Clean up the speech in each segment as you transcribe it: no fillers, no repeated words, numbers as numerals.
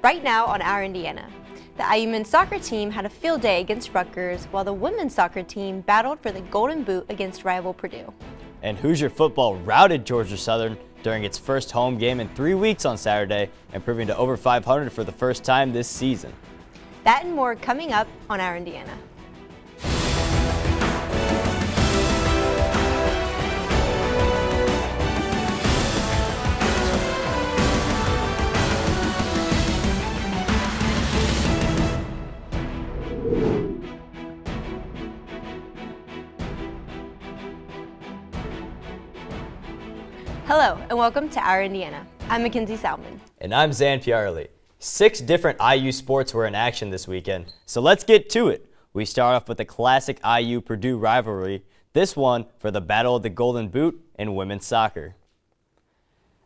right now on Our Indiana. The IU men's soccer team had a field day against Rutgers, while the women's soccer team battled for the Golden Boot against rival Purdue. And Hoosier football routed Georgia Southern during its first home game in 3 weeks on Saturday, improving to over 500 for the first time this season. That and more coming up on Our Indiana. Hello and welcome to Our Indiana. I'm Mackenzie Salmon. And I'm Zain. 6 different IU sports were in action this weekend, so let's get to it. We start off with the classic IU-Purdue rivalry, this one for the Battle of the Golden Boot in women's soccer.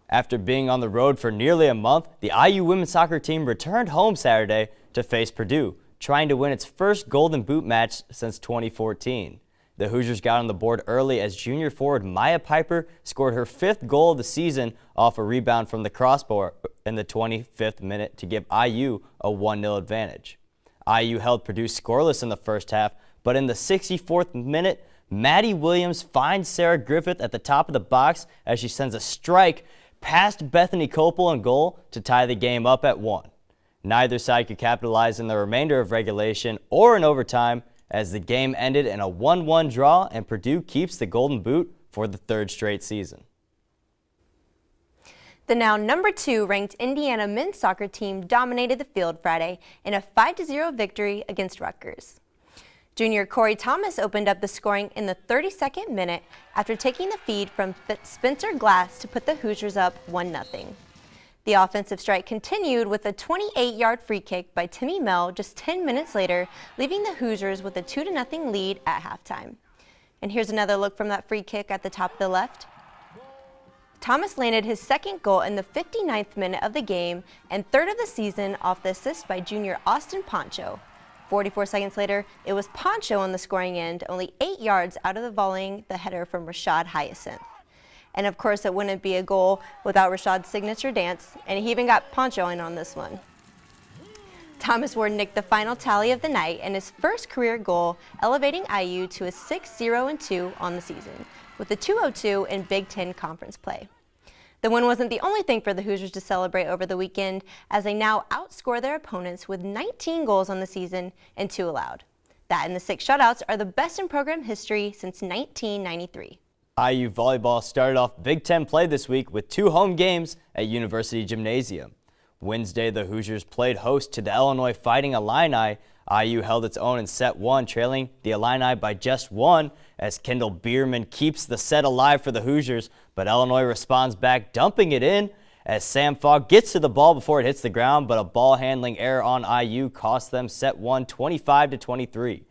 After being on the road for nearly a month, the IU women's soccer team returned home Saturday to face Purdue, trying to win its first Golden Boot match since 2014. The Hoosiers got on the board early as junior forward Maya Piper scored her 5th goal of the season off a rebound from the crossbar in the 25th minute to give IU a 1-0 advantage. IU held Purdue scoreless in the first half, but in the 64th minute, Maddie Williams finds Sarah Griffith at the top of the box as she sends a strike past Bethany Copel in goal to tie the game up at 1. Neither side could capitalize in the remainder of regulation or in overtime, as the game ended in a 1-1 draw and Purdue keeps the Golden Boot for the 3rd straight season. The now number 2 ranked Indiana men's soccer team dominated the field Friday in a 5-0 victory against Rutgers. Junior Corey Thomas opened up the scoring in the 32nd minute after taking the feed from Spencer Glass to put the Hoosiers up 1-0. The offensive strike continued with a 28-yard free kick by Timmy Mell just 10 minutes later, leaving the Hoosiers with a 2-0 lead at halftime. And here's another look from that free kick at the top of the left. Thomas landed his 2nd goal in the 59th minute of the game and 3rd of the season off the assist by junior Austin Poncho. 44 seconds later, it was Poncho on the scoring end, only 8 yards out of the volleying the header from Rashad Hyacinth. And of course, it wouldn't be a goal without Rashad's signature dance, and he even got Poncho in on this one. Thomas Ward nicked the final tally of the night and his first career goal, elevating IU to a 6-0-2 on the season, with a 2-0-2 in Big Ten conference play. The win wasn't the only thing for the Hoosiers to celebrate over the weekend, as they now outscore their opponents with 19 goals on the season and 2 allowed. That and the 6 shutouts are the best in program history since 1993. IU volleyball started off Big Ten play this week with 2 home games at University Gymnasium. Wednesday, the Hoosiers played host to the Illinois Fighting Illini. IU held its own in set 1, trailing the Illini by just 1 as Kendall Bierman keeps the set alive for the Hoosiers, but Illinois responds back, dumping it in as Sam Fogg gets to the ball before it hits the ground, but a ball handling error on IU cost them set 1 25-23.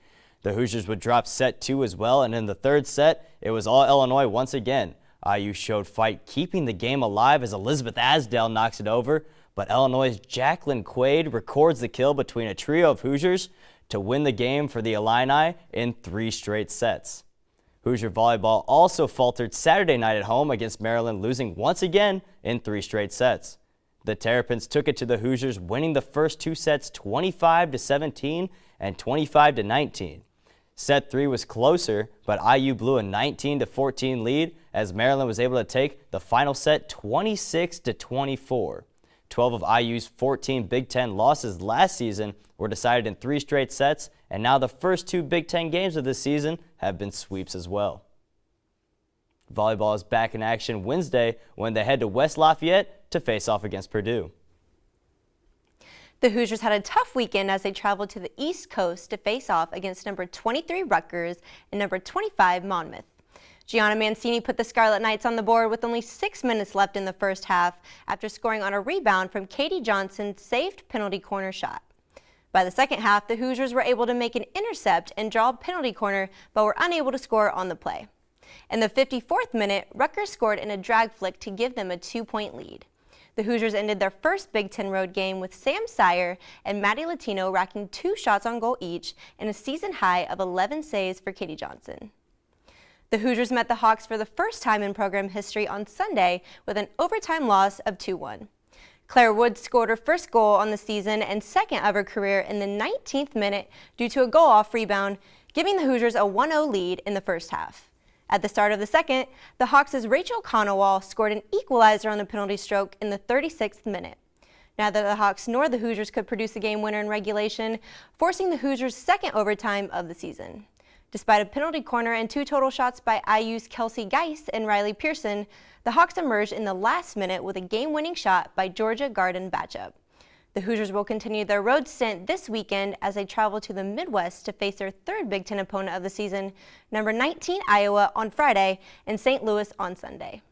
The Hoosiers would drop set 2 as well, and in the 3rd set, it was all Illinois once again. IU showed fight, keeping the game alive as Elizabeth Asdale knocks it over, but Illinois' Jacqueline Quaid records the kill between a trio of Hoosiers to win the game for the Illini in 3 straight sets. Hoosier volleyball also faltered Saturday night at home against Maryland, losing once again in 3 straight sets. The Terrapins took it to the Hoosiers, winning the first 2 sets 25-17 and 25-19. Set 3 was closer, but IU blew a 19-14 lead as Maryland was able to take the final set 26-24. 12 of IU's 14 Big Ten losses last season were decided in 3 straight sets, and now the first 2 Big Ten games of this season have been sweeps as well. Volleyball is back in action Wednesday when they head to West Lafayette to face off against Purdue. The Hoosiers had a tough weekend as they traveled to the East Coast to face off against number 23 Rutgers and number 25 Monmouth. Gianna Mancini put the Scarlet Knights on the board with only 6 minutes left in the first half after scoring on a rebound from Katie Johnson's saved penalty corner shot. By the second half, the Hoosiers were able to make an intercept and draw a penalty corner, but were unable to score on the play. In the 54th minute, Rutgers scored in a drag flick to give them a 2-point lead. The Hoosiers ended their first Big Ten road game with Sam Sire and Maddie Latino racking 2 shots on goal each and a season high of 11 saves for Katie Johnson. The Hoosiers met the Hawks for the first time in program history on Sunday with an overtime loss of 2-1. Claire Woods scored her first goal on the season and second of her career in the 19th minute due to a goal-off rebound, giving the Hoosiers a 1-0 lead in the first half. At the start of the second, the Hawks' Rachel Conowall scored an equalizer on the penalty stroke in the 36th minute. Neither the Hawks nor the Hoosiers could produce a game winner in regulation, forcing the Hoosiers' second overtime of the season. Despite a penalty corner and 2 total shots by IU's Kelsey Geist and Riley Pearson, the Hawks emerged in the last minute with a game-winning shot by Georgia Garden Batchup. The Hoosiers will continue their road stint this weekend as they travel to the Midwest to face their third Big Ten opponent of the season, number 19 Iowa on Friday and St. Louis on Sunday.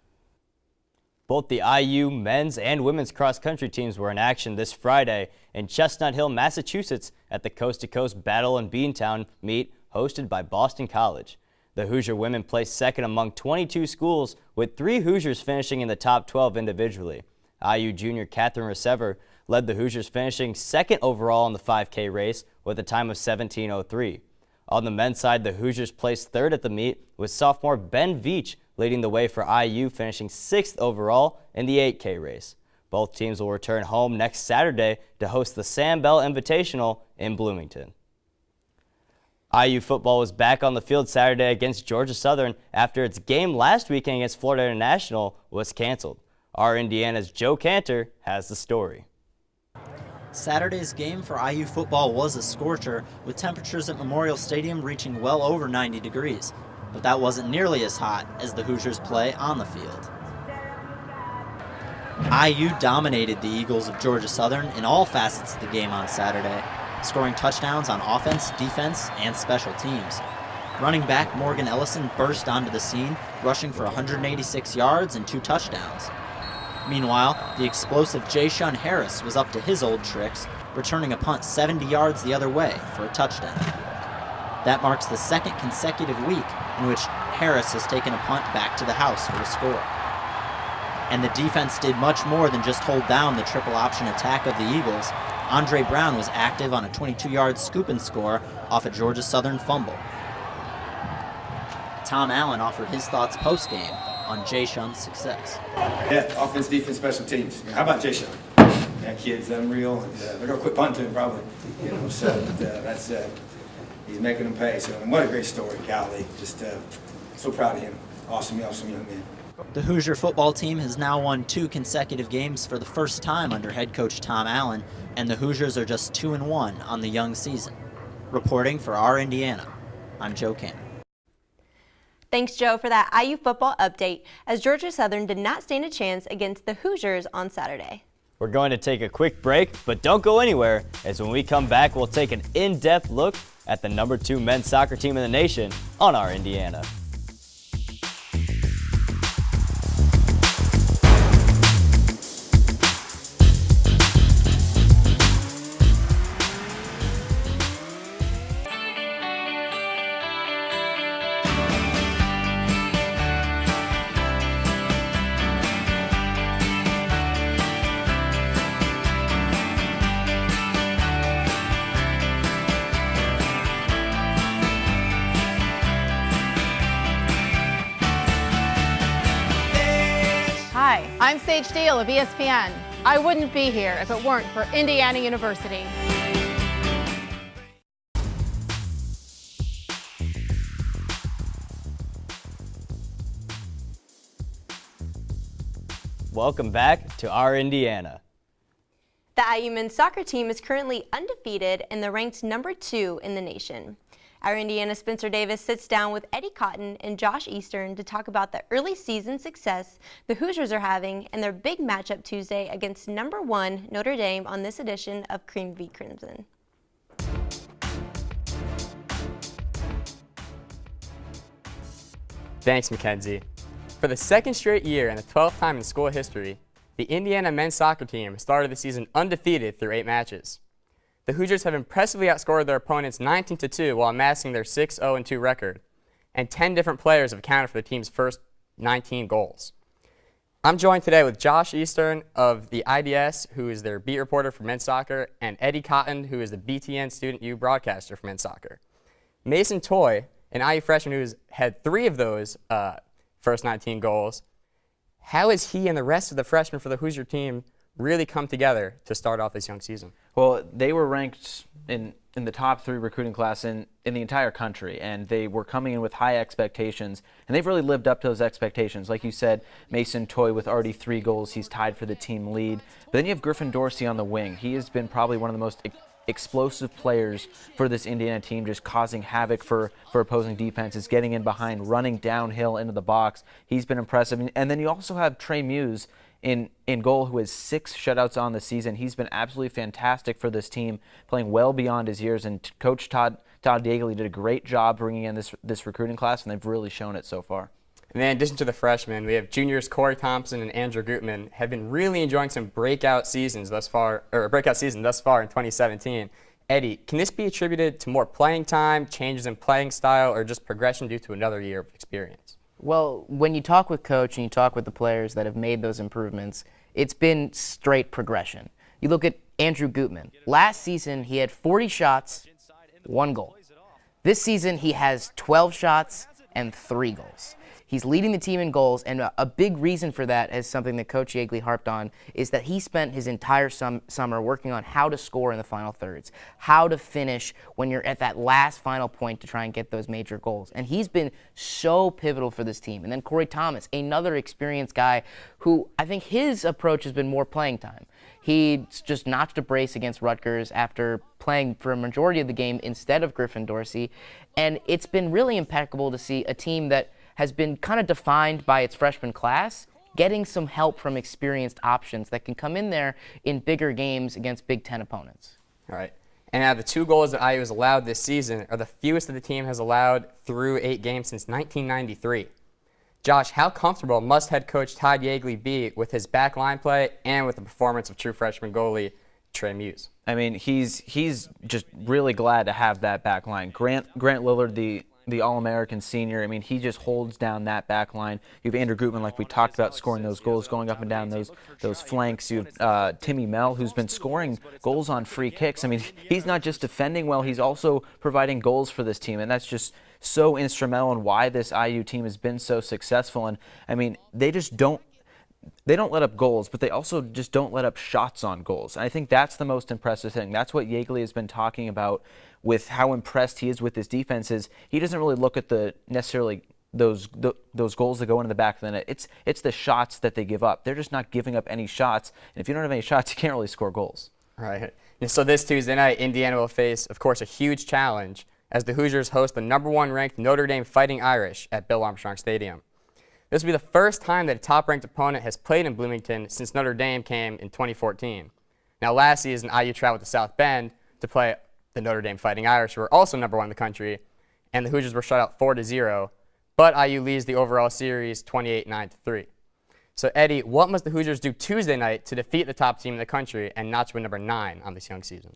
Both the IU men's and women's cross-country teams were in action this Friday in Chestnut Hill, Massachusetts at the Coast to Coast Battle in Beantown meet hosted by Boston College. The Hoosier women placed second among 22 schools, with 3 Hoosiers finishing in the top 12 individually. IU junior Catherine Resever led the Hoosiers, finishing second overall in the 5K race with a time of 17:03. On the men's side, the Hoosiers placed third at the meet, with sophomore Ben Veach leading the way for IU, finishing 6th overall in the 8K race. Both teams will return home next Saturday to host the Sam Bell Invitational in Bloomington. IU football was back on the field Saturday against Georgia Southern after its game last weekend against Florida International was canceled. Our Indiana's Joe Cantor has the story. Saturday's game for IU football was a scorcher, with temperatures at Memorial Stadium reaching well over 90 degrees. But that wasn't nearly as hot as the Hoosiers' play on the field. IU dominated the Eagles of Georgia Southern in all facets of the game on Saturday, scoring touchdowns on offense, defense, and special teams. Running back Morgan Ellison burst onto the scene, rushing for 186 yards and 2 touchdowns. Meanwhile, the explosive Jayshun Harris was up to his old tricks, returning a punt 70 yards the other way for a touchdown. That marks the second consecutive week in which Harris has taken a punt back to the house for a score. And the defense did much more than just hold down the triple option attack of the Eagles. Andre Brown was active on a 22-yard scoop and score off a Georgia Southern fumble. Tom Allen offered his thoughts post-game on Jayshun's success. Yeah, offense, defense, special teams. How about Jayshun? That kid's unreal. And, they're gonna quit punting to him probably. So that's he's making them pay. So and what a great story, golly! Just so proud of him. Awesome young man. The Hoosier football team has now won 2 consecutive games for the first time under head coach Tom Allen, and the Hoosiers are just 2-1 on the young season. Reporting for Our Indiana, I'm Joe Cannon. Thanks, Joe, for that IU football update, as Georgia Southern did not stand a chance against the Hoosiers on Saturday. We're going to take a quick break, but don't go anywhere, as when we come back, we'll take an in-depth look at the number 2 men's soccer team in the nation on Our Indiana. Hi, I'm Sage Steele of ESPN. I wouldn't be here if it weren't for Indiana University. Welcome back to Our Indiana. The IU men's soccer team is currently undefeated and they're ranked number 2 in the nation. Our Indiana Spencer Davis sits down with Eddie Cotton and Josh Eastern to talk about the early season success the Hoosiers are having and their big matchup Tuesday against number 1 Notre Dame on this edition of Cream v. Crimson. Thanks, Mackenzie. For the second straight year and the 12th time in school history, the Indiana men's soccer team started the season undefeated through 8 matches. The Hoosiers have impressively outscored their opponents 19-2 while amassing their 6-0-2 record, and 10 different players have accounted for the team's first 19 goals. I'm joined today with Josh Eastern of the IDS, who is their beat reporter for men's soccer, and Eddie Cotton, who is the BTN Student U broadcaster for men's soccer. Mason Toy, an IU freshman who has had 3 of those first 19 goals. How is he and the rest of the freshmen for the Hoosier team really come together to start off this young season? Well, they were ranked in the top 3 recruiting class in the entire country, and they were coming in with high expectations, and they've really lived up to those expectations. Like you said, Mason Toy with already 3 goals, he's tied for the team lead. But then you have Griffin Dorsey on the wing. He has been probably one of the most explosive players for this Indiana team, just causing havoc for opposing defenses, getting in behind, running downhill into the box. He's been impressive. And then you also have Trey Muse in goal, who has 6 shutouts on the season. He's been absolutely fantastic for this team, playing well beyond his years. And Coach Todd Yeagley did a great job bringing in this recruiting class, and they've really shown it so far. And then in addition to the freshmen, we have juniors Corey Thompson and Andrew Gutman have been really enjoying some breakout seasons thus far in 2017. Eddie, can this be attributed to more playing time, changes in playing style, or just progression due to another year of experience? Well, when you talk with coach and you talk with the players that have made those improvements, it's been straight progression. You look at Andrew Gutman. Last season, he had 40 shots, 1 goal. This season, he has 12 shots and 3 goals. He's leading the team in goals, and a big reason for that, as something that Coach Yeagley harped on, is that he spent his entire summer working on how to score in the final thirds, how to finish when you're at that last final point to try and get those major goals. And he's been so pivotal for this team. And then Corey Thomas, another experienced guy who I think his approach has been more playing time. He just notched a brace against Rutgers after playing for a majority of the game instead of Griffin Dorsey. And it's been really impeccable to see a team that has been kind of defined by its freshman class, getting some help from experienced options that can come in there in bigger games against Big Ten opponents. All right. And now the 2 goals that IU has allowed this season are the fewest that the team has allowed through 8 games since 1993. Josh, how comfortable must head coach Todd Yeagley be with his back line play and with the performance of true freshman goalie Trey Muse? I mean, he's just really glad to have that back line. Grant Lillard, the All-American senior, I mean, he just holds down that back line. You have Andrew Gutman, like we talked about, scoring those goals, going up and down those flanks. You have Timmy Mell, who's been scoring goals on free kicks. I mean, he's not just defending well, he's also providing goals for this team, and that's just so instrumental in why this IU team has been so successful. And, I mean, they don't let up goals, but they also just don't let up shots on goals. And I think that's the most impressive thing. That's what Yeagley has been talking about with how impressed he is with his defense. Is he doesn't really look at necessarily those goals that go into the back of the net. It's the shots that they give up. They're just not giving up any shots. And if you don't have any shots, you can't really score goals. Right. And so this Tuesday night, Indiana will face, of course, a huge challenge as the Hoosiers host the #1 ranked Notre Dame Fighting Irish at Bill Armstrong Stadium. This will be the first time that a top-ranked opponent has played in Bloomington since Notre Dame came in 2014. Now, last season, IU traveled to South Bend to play the Notre Dame Fighting Irish, who are also #1 in the country, and the Hoosiers were shut out 4-0, but IU leads the overall series 28-9-3. So, Eddie, what must the Hoosiers do Tuesday night to defeat the top team in the country and notch win #9 on this young season?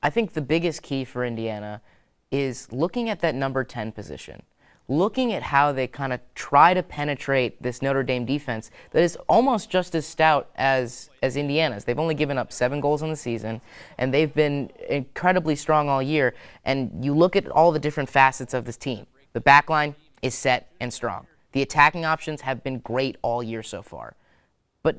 I think the biggest key for Indiana is looking at that number 10 position. Looking at how they kind of try to penetrate this Notre Dame defense that is almost just as stout as Indiana's. They've only given up 7 goals in the season, and they've been incredibly strong all year. And you look at all the different facets of this team. The back line is set and strong. The attacking options have been great all year so far. But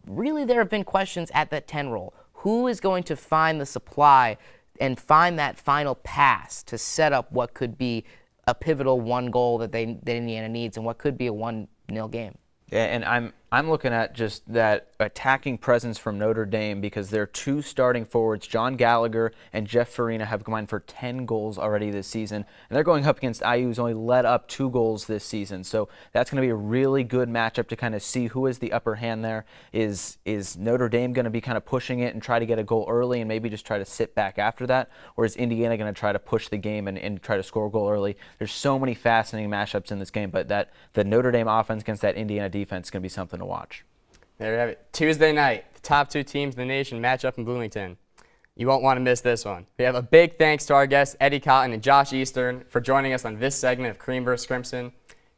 really there have been questions at that 10 role. Who is going to find the supply and find that final pass to set up what could be a pivotal 1 goal that Indiana needs and what could be a 1-0 game? Yeah, and I'm looking at just that attacking presence from Notre Dame, because their 2 starting forwards, John Gallagher and Jeff Farina, have combined for 10 goals already this season. And they're going up against IU, who's only let up 2 goals this season. So that's going to be a really good matchup to kind of see who is the upper hand there. Is Notre Dame going to be kind of pushing it and try to get a goal early and maybe just try to sit back after that? Or is Indiana going to try to push the game and try to score a goal early? There's so many fascinating matchups in this game, but the Notre Dame offense against that Indiana defense is going to be something to watch. There you have it. Tuesday night, the top 2 teams in the nation match up in Bloomington. You won't want to miss this one. We have a big thanks to our guests, Eddie Cotton and Josh Eastern, for joining us on this segment of Cream vs. Crimson.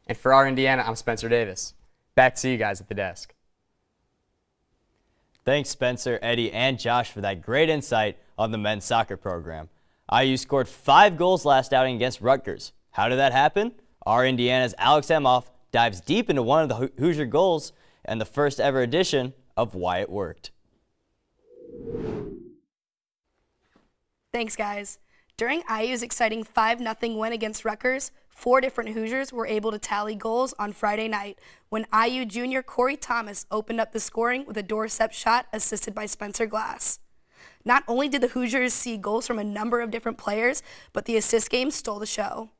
And for our Indiana, I'm Spencer Davis. Back to you guys at the desk. Thanks, Spencer, Eddie, and Josh for that great insight on the men's soccer program. IU scored 5 goals last outing against Rutgers. How did that happen? Our Indiana's Alex Emhoff dives deep into one of the Hoosier goals and the first ever edition of Why It Worked. Thanks, guys. During IU's exciting 5-0 win against Rutgers, 4 different Hoosiers were able to tally goals on Friday night when IU junior Corey Thomas opened up the scoring with a doorstep shot assisted by Spencer Glass. Not only did the Hoosiers see goals from a number of different players, but the assist game stole the show.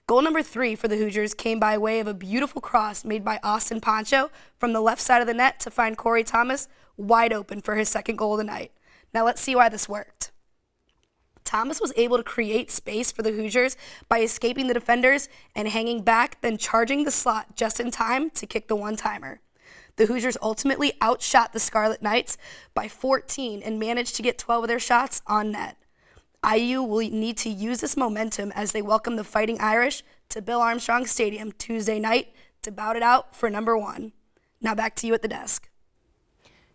Goal number 3 for the Hoosiers came by way of a beautiful cross made by Austin Poncho from the left side of the net to find Corey Thomas wide open for his second goal of the night. Now let's see why this worked. Thomas was able to create space for the Hoosiers by escaping the defenders and hanging back, then charging the slot just in time to kick the one-timer. The Hoosiers ultimately outshot the Scarlet Knights by 14 and managed to get 12 of their shots on net. IU will need to use this momentum as they welcome the Fighting Irish to Bill Armstrong Stadium Tuesday night to bout it out for number 1. Now back to you at the desk.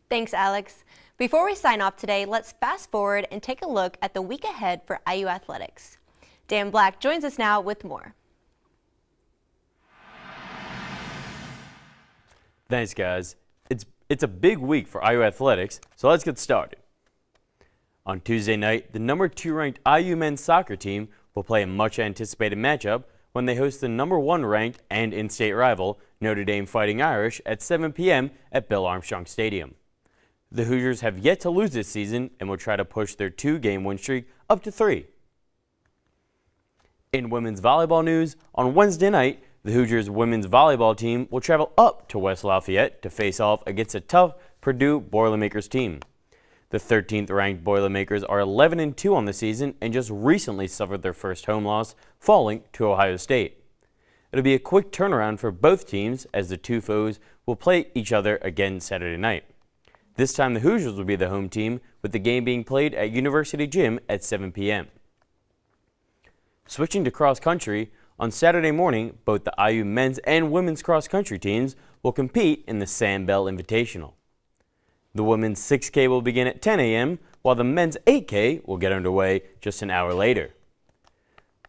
Thanks, Alex. Before we sign off today, let's fast forward and take a look at the week ahead for IU athletics. Dan Black joins us now with more. Thanks, guys. It's a big week for IU athletics, so let's get started. On Tuesday night, the number 2 ranked IU men's soccer team will play a much anticipated matchup when they host the number 1 ranked and in-state rival Notre Dame Fighting Irish at 7 p.m. at Bill Armstrong Stadium. The Hoosiers have yet to lose this season and will try to push their 2-game win streak up to 3. In women's volleyball news, on Wednesday night, the Hoosiers women's volleyball team will travel up to West Lafayette to face off against a tough Purdue Boilermakers team. The 13th ranked Boilermakers are 11-2 on the season and just recently suffered their first home loss, falling to Ohio State. It'll be a quick turnaround for both teams as the two foes will play each other again Saturday night. This time the Hoosiers will be the home team, with the game being played at University Gym at 7 p.m. Switching to cross country, on Saturday morning, both the IU men's and women's cross country teams will compete in the Sam Bell Invitational. The women's 6K will begin at 10 a.m., while the men's 8K will get underway just an hour later.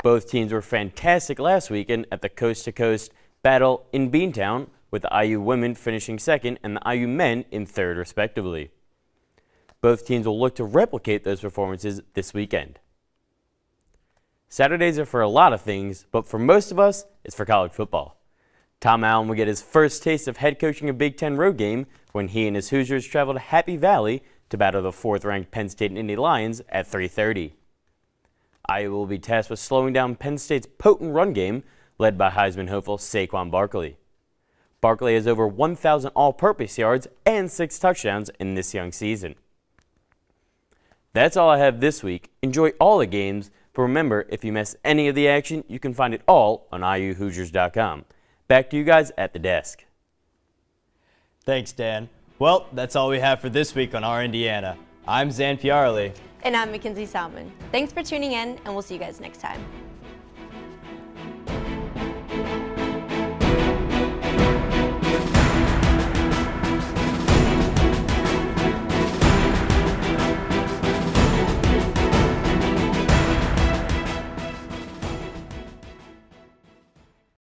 Both teams were fantastic last weekend at the Coast to Coast battle in Beantown, with the IU women finishing second and the IU men in third, respectively. Both teams will look to replicate those performances this weekend. Saturdays are for a lot of things, but for most of us, it's for college football. Tom Allen will get his first taste of head coaching a Big Ten road game when he and his Hoosiers travel to Happy Valley to battle the 4th-ranked Penn State and Indy Lions at 3:30. IU will be tasked with slowing down Penn State's potent run game, led by Heisman hopeful Saquon Barkley. Barkley has over 1,000 all-purpose yards and 6 touchdowns in this young season. That's all I have this week. Enjoy all the games, but remember, if you miss any of the action, you can find it all on IUHoosiers.com. Back to you guys at the desk. Thanks, Dan. Well, that's all we have for this week on Our Indiana. I'm Zain Pyarali. And I'm Mackenzie Salmon. Thanks for tuning in, and we'll see you guys next time.